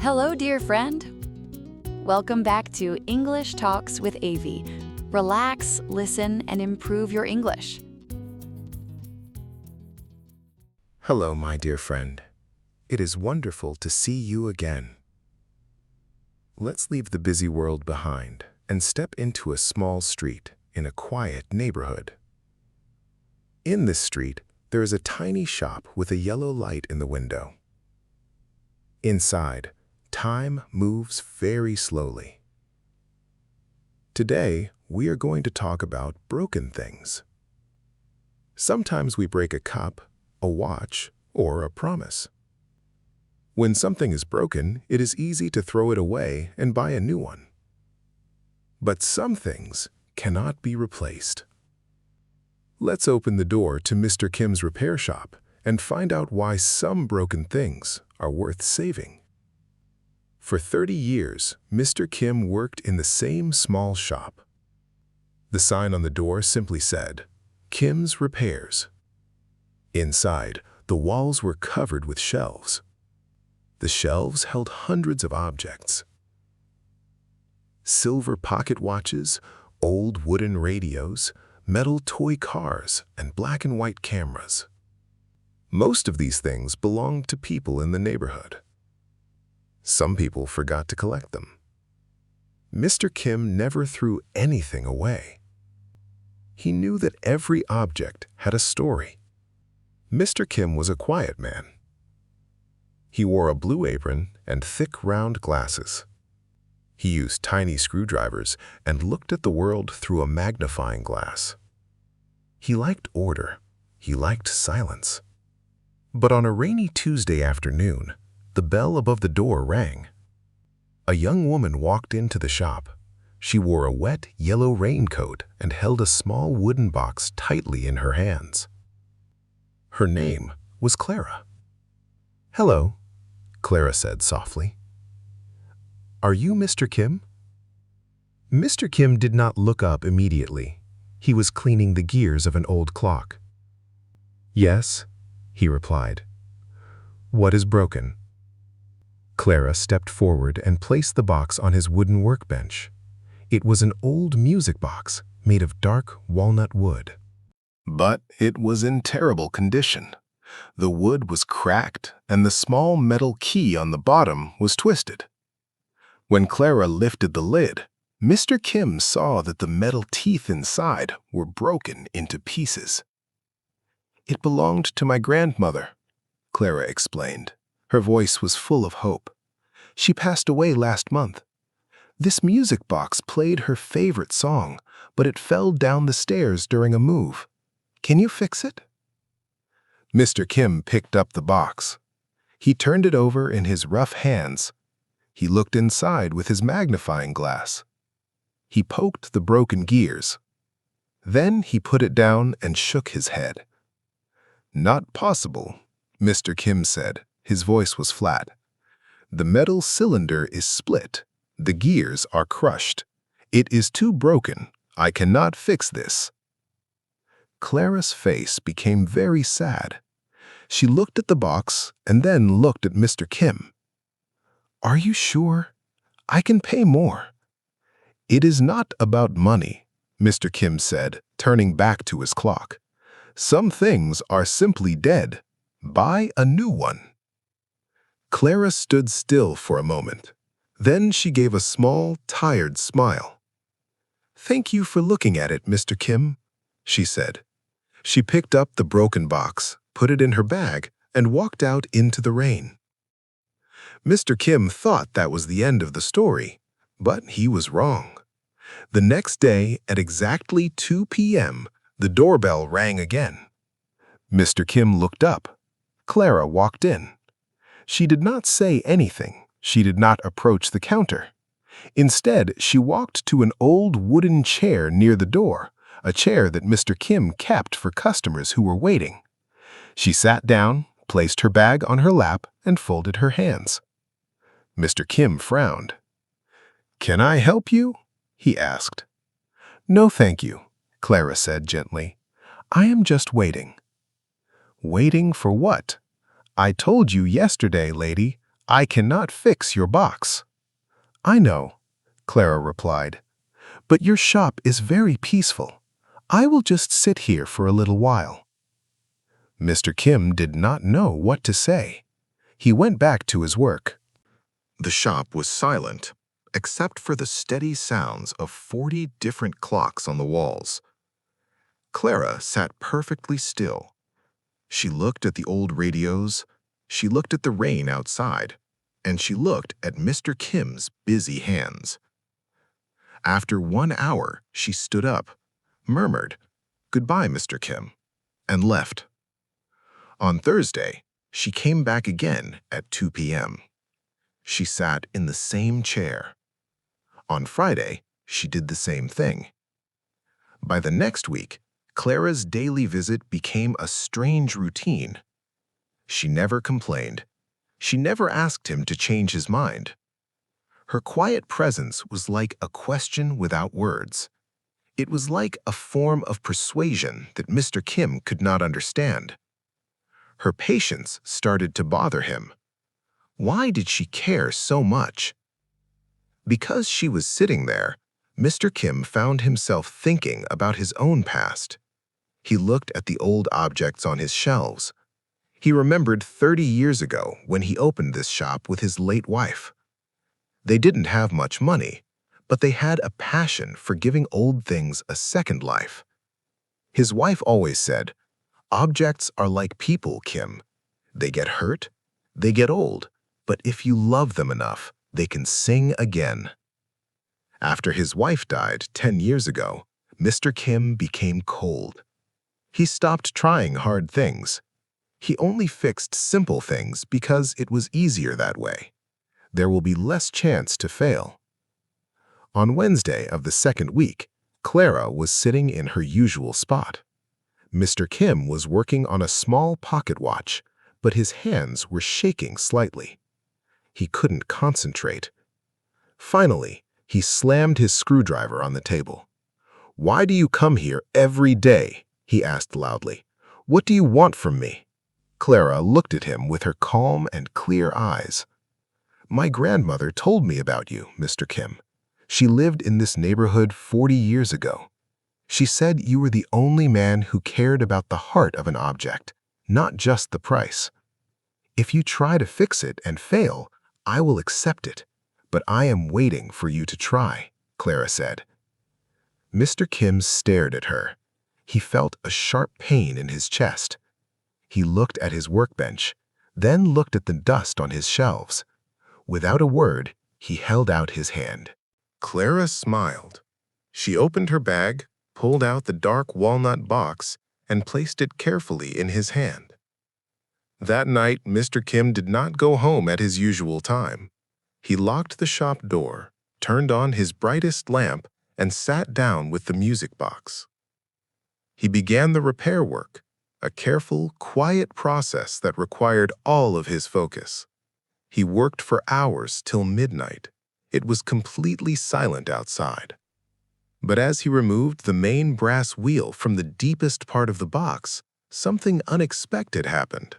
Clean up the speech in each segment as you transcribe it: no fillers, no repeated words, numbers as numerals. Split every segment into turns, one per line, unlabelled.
Hello, dear friend. Welcome back to English Talks with Avie. Relax, listen, and improve your English.
Hello, my dear friend. It is wonderful to see you again. Let's leave the busy world behind and step into a small street in a quiet neighborhood. In this street, there is a tiny shop with a yellow light in the window. Inside, time moves very slowly. Today, we are going to talk about broken things. Sometimes we break a cup, a watch, or a promise. When something is broken, it is easy to throw it away and buy a new one. But some things cannot be replaced. Let's open the door to Mr. Kim's repair shop and find out why some broken things are worth saving. For 30 years, Mr. Kim worked in the same small shop. The sign on the door simply said, "Kim's Repairs." Inside, the walls were covered with shelves. The shelves held hundreds of objects. Silver pocket watches, old wooden radios, metal toy cars, and black and white cameras. Most of these things belonged to people in the neighborhood. Some people forgot to collect them. Mr. Kim never threw anything away. He knew that every object had a story. Mr. Kim was a quiet man. He wore a blue apron and thick round glasses. He used tiny screwdrivers and looked at the world through a magnifying glass. He liked order. He liked silence. But on a rainy Tuesday afternoon, the bell above the door rang. A young woman walked into the shop. She wore a wet, yellow raincoat and held a small wooden box tightly in her hands. Her name was Clara. "Hello," Clara said softly. "Are you Mr. Kim?" Mr. Kim did not look up immediately. He was cleaning the gears of an old clock. "Yes," he replied. "What is broken?" Clara stepped forward and placed the box on his wooden workbench. It was an old music box made of dark walnut wood. But it was in terrible condition. The wood was cracked and the small metal key on the bottom was twisted. When Clara lifted the lid, Mr. Kim saw that the metal teeth inside were broken into pieces. "It belonged to my grandmother," Clara explained. Her voice was full of hope. "She passed away last month. This music box played her favorite song, but it fell down the stairs during a move. Can you fix it?" Mr. Kim picked up the box. He turned it over in his rough hands. He looked inside with his magnifying glass. He poked the broken gears. Then he put it down and shook his head. "Not possible," Mr. Kim said. His voice was flat. "The metal cylinder is split. The gears are crushed. It is too broken. I cannot fix this." Clara's face became very sad. She looked at the box and then looked at Mr. Kim. "Are you sure? I can pay more." "It is not about money," Mr. Kim said, turning back to his clock. "Some things are simply dead. Buy a new one." Clara stood still for a moment. Then she gave a small, tired smile. "Thank you for looking at it, Mr. Kim," she said. She picked up the broken box, put it in her bag, and walked out into the rain. Mr. Kim thought that was the end of the story, but he was wrong. The next day, at exactly 2 p.m., the doorbell rang again. Mr. Kim looked up. Clara walked in. She did not say anything. She did not approach the counter. Instead, she walked to an old wooden chair near the door, a chair that Mr. Kim kept for customers who were waiting. She sat down, placed her bag on her lap, and folded her hands. Mr. Kim frowned. "Can I help you?" he asked. "No, thank you," Clara said gently. "I am just waiting." "Waiting for what?" "I told you yesterday, lady, I cannot fix your box." "I know," Clara replied, "but your shop is very peaceful. I will just sit here for a little while." Mr. Kim did not know what to say. He went back to his work. The shop was silent, except for the steady sounds of 40 different clocks on the walls. Clara sat perfectly still. She looked at the old radios, she looked at the rain outside, and she looked at Mr. Kim's busy hands. After 1 hour, she stood up, murmured, "Goodbye, Mr. Kim," and left. On Thursday, she came back again at 2 p.m. She sat in the same chair. On Friday, she did the same thing. By the next week, Clara's daily visit became a strange routine. She never complained. She never asked him to change his mind. Her quiet presence was like a question without words. It was like a form of persuasion that Mr. Kim could not understand. Her patience started to bother him. Why did she care so much? Because she was sitting there, Mr. Kim found himself thinking about his own past. He looked at the old objects on his shelves. He remembered 30 years ago when he opened this shop with his late wife. They didn't have much money, but they had a passion for giving old things a second life. His wife always said, "Objects are like people, Kim. They get hurt, they get old, but if you love them enough, they can sing again." After his wife died 10 years ago, Mr. Kim became cold. He stopped trying hard things. He only fixed simple things because it was easier that way. There will be less chance to fail. On Wednesday of the second week, Clara was sitting in her usual spot. Mr. Kim was working on a small pocket watch, but his hands were shaking slightly. He couldn't concentrate. Finally, he slammed his screwdriver on the table. "Why do you come here every day?" he asked loudly. "What do you want from me?" Clara looked at him with her calm and clear eyes. "My grandmother told me about you, Mr. Kim. She lived in this neighborhood 40 years ago. She said you were the only man who cared about the heart of an object, not just the price. If you try to fix it and fail, I will accept it, but I am waiting for you to try," Clara said. Mr. Kim stared at her. He felt a sharp pain in his chest. He looked at his workbench, then looked at the dust on his shelves. Without a word, he held out his hand. Clara smiled. She opened her bag, pulled out the dark walnut box, and placed it carefully in his hand. That night, Mr. Kim did not go home at his usual time. He locked the shop door, turned on his brightest lamp, and sat down with the music box. He began the repair work, a careful, quiet process that required all of his focus. He worked for hours till midnight. It was completely silent outside. But as he removed the main brass wheel from the deepest part of the box, something unexpected happened.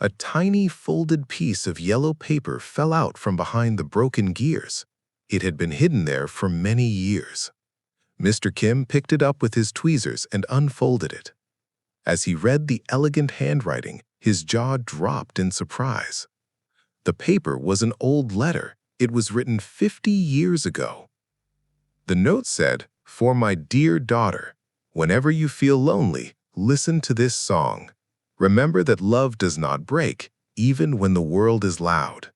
A tiny folded piece of yellow paper fell out from behind the broken gears. It had been hidden there for many years. Mr. Kim picked it up with his tweezers and unfolded it. As he read the elegant handwriting, his jaw dropped in surprise. The paper was an old letter. It was written 50 years ago. The note said, "For my dear daughter, whenever you feel lonely, listen to this song. Remember that love does not break, even when the world is loud."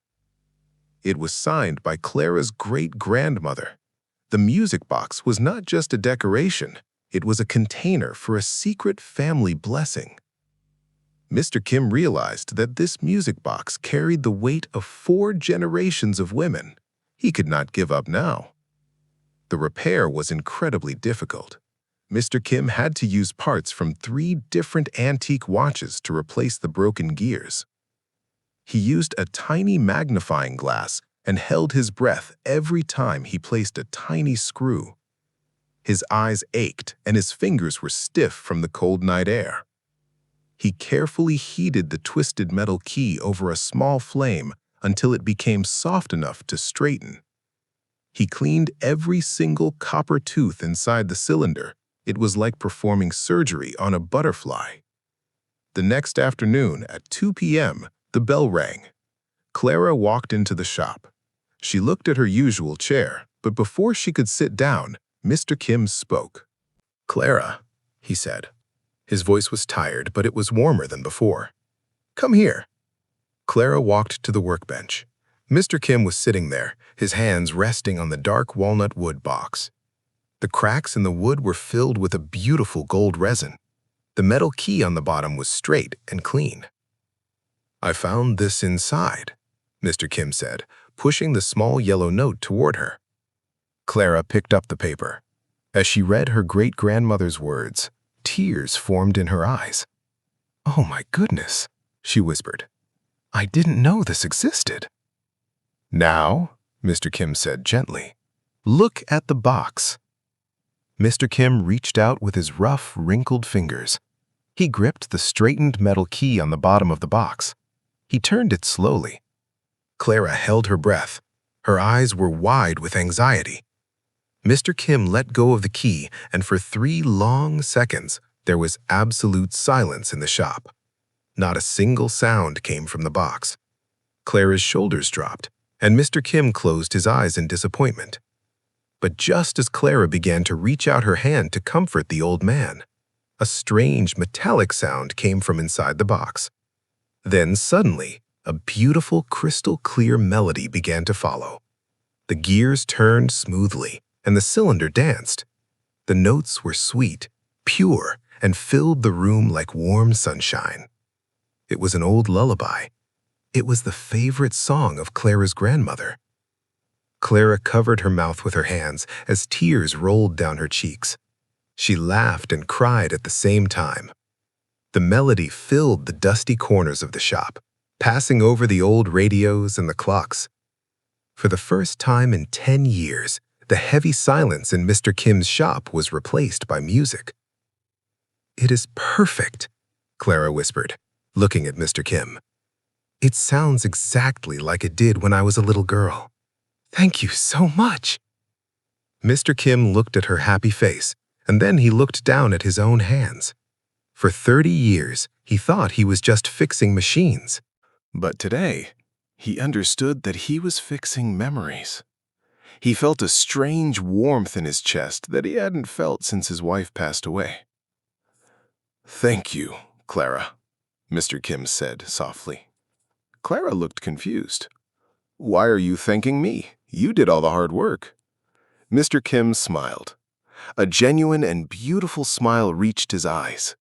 It was signed by Clara's great-grandmother. The music box was not just a decoration. It was a container for a secret family blessing. Mr. Kim realized that this music box carried the weight of 4 generations of women. He could not give up now. The repair was incredibly difficult. Mr. Kim had to use parts from 3 different antique watches to replace the broken gears. He used a tiny magnifying glass and held his breath every time he placed a tiny screw. His eyes ached and his fingers were stiff from the cold night air. He carefully heated the twisted metal key over a small flame until it became soft enough to straighten. He cleaned every single copper tooth inside the cylinder. It was like performing surgery on a butterfly. The next afternoon at 2 p.m., the bell rang. Clara walked into the shop. She looked at her usual chair, but before she could sit down, Mr. Kim spoke. "Clara," he said. His voice was tired, but it was warmer than before. "Come here." Clara walked to the workbench. Mr. Kim was sitting there, his hands resting on the dark walnut wood box. The cracks in the wood were filled with a beautiful gold resin. The metal key on the bottom was straight and clean. "I found this inside," Mr. Kim said, pushing the small yellow note toward her. Clara picked up the paper. As she read her great-grandmother's words, tears formed in her eyes. "Oh my goodness," she whispered. "I didn't know this existed." "Now," Mr. Kim said gently, "look at the box." Mr. Kim reached out with his rough, wrinkled fingers. He gripped the straightened metal key on the bottom of the box. He turned it slowly. Clara held her breath. Her eyes were wide with anxiety. Mr. Kim let go of the key, and for 3 long seconds, there was absolute silence in the shop. Not a single sound came from the box. Clara's shoulders dropped, and Mr. Kim closed his eyes in disappointment. But just as Clara began to reach out her hand to comfort the old man, a strange metallic sound came from inside the box. Then suddenly, a beautiful crystal-clear melody began to follow. The gears turned smoothly, and the cylinder danced. The notes were sweet, pure, and filled the room like warm sunshine. It was an old lullaby. It was the favorite song of Clara's grandmother. Clara covered her mouth with her hands as tears rolled down her cheeks. She laughed and cried at the same time. The melody filled the dusty corners of the shop, passing over the old radios and the clocks. For the first time in 10 years, the heavy silence in Mr. Kim's shop was replaced by music. "It is perfect," Clara whispered, looking at Mr. Kim. "It sounds exactly like it did when I was a little girl. Thank you so much." Mr. Kim looked at her happy face, and then he looked down at his own hands. For 30 years, he thought he was just fixing machines. But today, he understood that he was fixing memories. He felt a strange warmth in his chest that he hadn't felt since his wife passed away. "Thank you, Clara," Mr. Kim said softly. Clara looked confused. "Why are you thanking me? You did all the hard work." Mr. Kim smiled. A genuine and beautiful smile reached his eyes.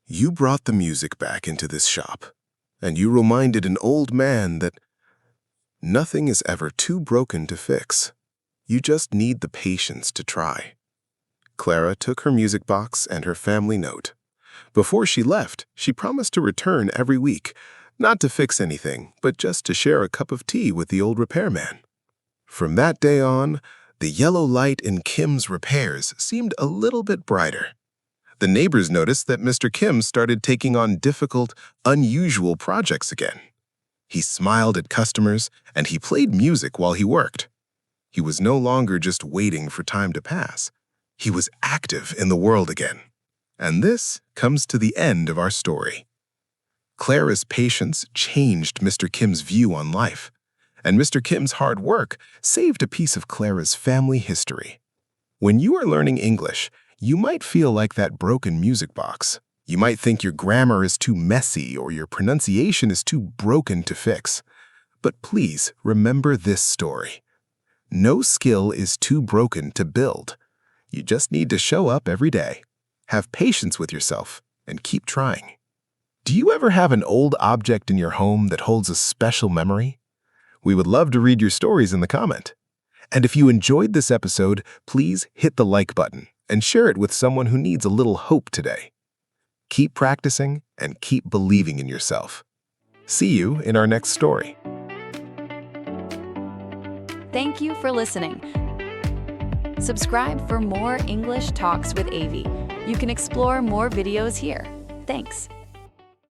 "You brought the music back into this shop, and you reminded an old man that nothing is ever too broken to fix. You just need the patience to try." Clara took her music box and her family note. Before she left, she promised to return every week, not to fix anything, but just to share a cup of tea with the old repairman. From that day on, the yellow light in Kim's repairs seemed a little bit brighter. The neighbors noticed that Mr. Kim started taking on difficult, unusual projects again. He smiled at customers, and he played music while he worked. He was no longer just waiting for time to pass. He was active in the world again. And this comes to the end of our story. Clara's patience changed Mr. Kim's view on life, and Mr. Kim's hard work saved a piece of Clara's family history. When you are learning English, you might feel like that broken music box. You might think your grammar is too messy or your pronunciation is too broken to fix. But please remember this story. No skill is too broken to build. You just need to show up every day, have patience with yourself, and keep trying. Do you ever have an old object in your home that holds a special memory? We would love to read your stories in the comment. And if you enjoyed this episode, please hit the like button and share it with someone who needs a little hope today. Keep practicing and keep believing in yourself. See you in our next story.
Thank you for listening. Subscribe for more English Talks with Avie. You can explore more videos here. Thanks.